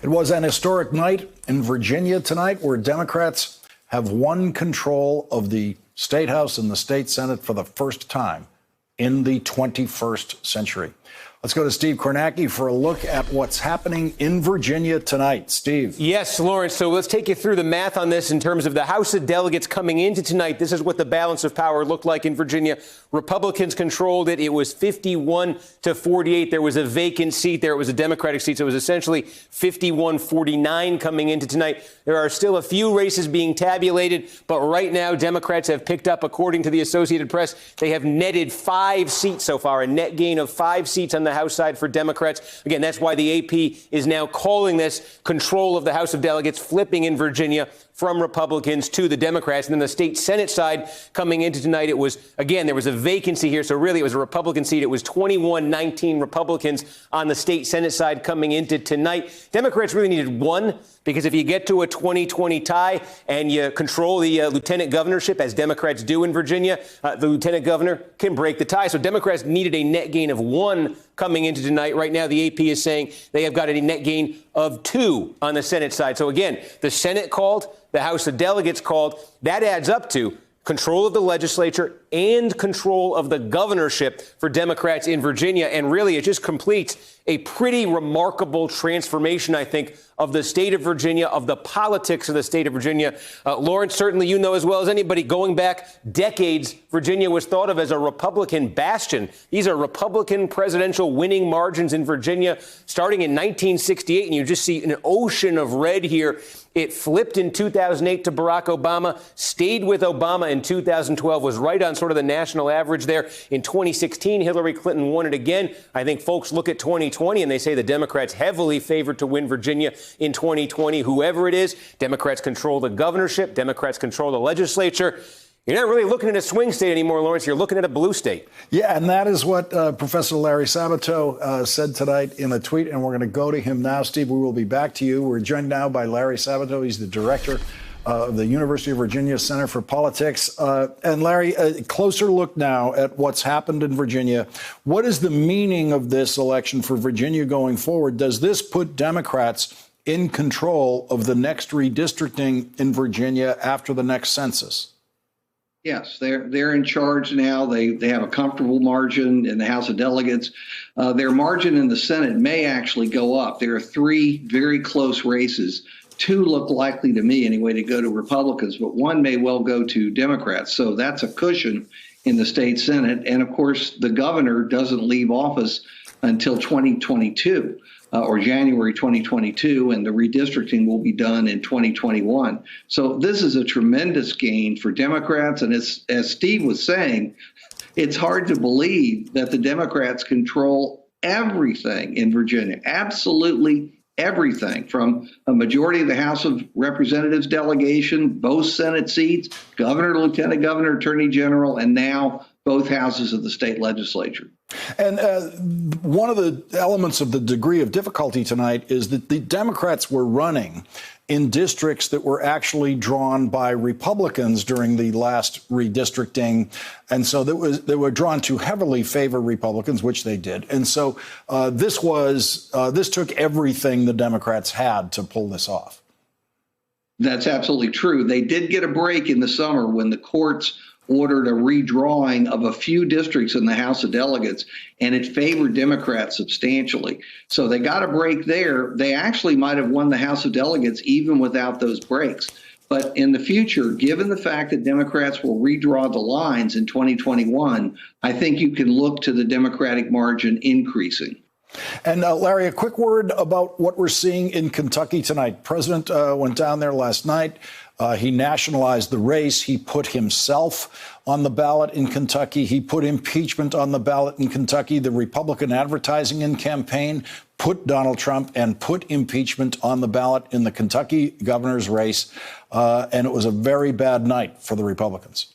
It was an historic night in Virginia tonight where Democrats have won control of the State House and the State Senate for the first time in the 21st century. Let's go to Steve Kornacki for a look at what's happening in Virginia tonight. Steve. Yes, Lawrence. So let's take you through the math on this in terms of the House of Delegates coming into tonight. This is what the balance of power looked like in Virginia. Republicans controlled it. It was 51-48. There was a vacant seat there. It was a Democratic seat. So it was essentially 51-49 coming into tonight. There are still a few races being tabulated, but right now Democrats have picked up, according to the Associated Press, they have netted 5 seats so far, a net gain of 5 seats on the House side for Democrats. Again, that's why the AP is now calling this control of the House of Delegates flipping in Virginia from Republicans to the Democrats. And then the state Senate side coming into tonight, it was, again, there was a vacancy here. So really it was a Republican seat. It was 21-19 Republicans on the state Senate side coming into tonight. Democrats really needed 1, because if you get to a 20-20 tie and you control the lieutenant governorship, as Democrats do in Virginia, the lieutenant governor can break the tie. So Democrats needed a net gain of 1 coming into tonight. Right now, the AP is saying they have got a net gain of 2 on the Senate side. So again, the Senate called, the House of Delegates called. That adds up to control of the legislature and control of the governorship for Democrats in Virginia. And really, it just completes a pretty remarkable transformation, I think, of the state of Virginia, of the politics of the state of Virginia. Lawrence, certainly you know as well as anybody, going back decades, Virginia was thought of as a Republican bastion. These are Republican presidential winning margins in Virginia starting in 1968. And you just see an ocean of red here. It flipped in 2008 to Barack Obama, stayed with Obama in 2012, was right on sort of the national average there. In 2016, Hillary Clinton won it again. I think folks look at 2020 and they say the Democrats heavily favored to win Virginia in 2020. Whoever it is, Democrats control the governorship, Democrats control the legislature. You're not really looking at a swing state anymore, Lawrence. You're looking at a blue state. Yeah, and that is what Professor Larry Sabato said tonight in a tweet, and we're going to go to him now. Steve, we will be back to you. We're joined now by Larry Sabato. He's the director of the University of Virginia Center for Politics. And Larry, a closer look now at what's happened in Virginia. What is the meaning of this election for Virginia going forward? Does this put Democrats in control of the next redistricting in Virginia after the next census? Yes, they're in charge now. They have a comfortable margin in the House of Delegates. Their margin in the Senate may actually go up. There are 3 very close races. 2 look likely to me anyway to go to Republicans, but 1 may well go to Democrats. So that's a cushion in the state Senate. And of course, the governor doesn't leave office until 2022. Or January 2022, and the redistricting will be done in 2021. So this is a tremendous gain for Democrats. And as Steve was saying, it's hard to believe that the Democrats control everything in Virginia, absolutely everything, from a majority of the House of Representatives delegation, both Senate seats, governor, lieutenant governor, attorney general, and now both houses of the state legislature. And one of the elements of the degree of difficulty tonight is that the Democrats were running in districts that were actually drawn by Republicans during the last redistricting. And so they were drawn to heavily favor Republicans, which they did. And so this took everything the Democrats had to pull this off. That's absolutely true. They did get a break in the summer when the courts ordered a redrawing of a few districts in the House of Delegates, and it favored Democrats substantially. So they got a break there. They actually might have won the House of Delegates even without those breaks. But in the future, given the fact that Democrats will redraw the lines in 2021, I think you can look to the Democratic margin increasing. And Larry, a quick word about what we're seeing in Kentucky tonight. President went down there last night. He nationalized the race. He put himself on the ballot in Kentucky. He put impeachment on the ballot in Kentucky. The Republican advertising and campaign put Donald Trump and put impeachment on the ballot in the Kentucky governor's race. And it was a very bad night for the Republicans.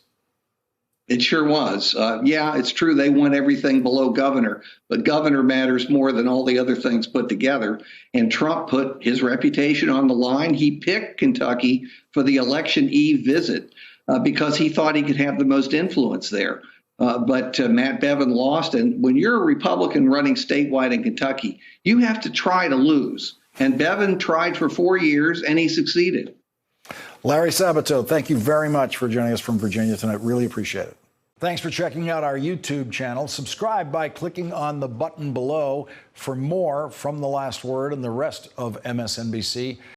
It sure was. Yeah, it's true. They won everything below governor, but governor matters more than all the other things put together. And Trump put his reputation on the line. He picked Kentucky for the election eve visit because he thought he could have the most influence there. But Matt Bevin lost. And when you're a Republican running statewide in Kentucky, you have to try to lose. And Bevin tried for 4 years, and he succeeded. Larry Sabato, thank you very much for joining us from Virginia tonight. Really appreciate it. Thanks for checking out our YouTube channel. Subscribe by clicking on the button below for more from The Last Word and the rest of MSNBC.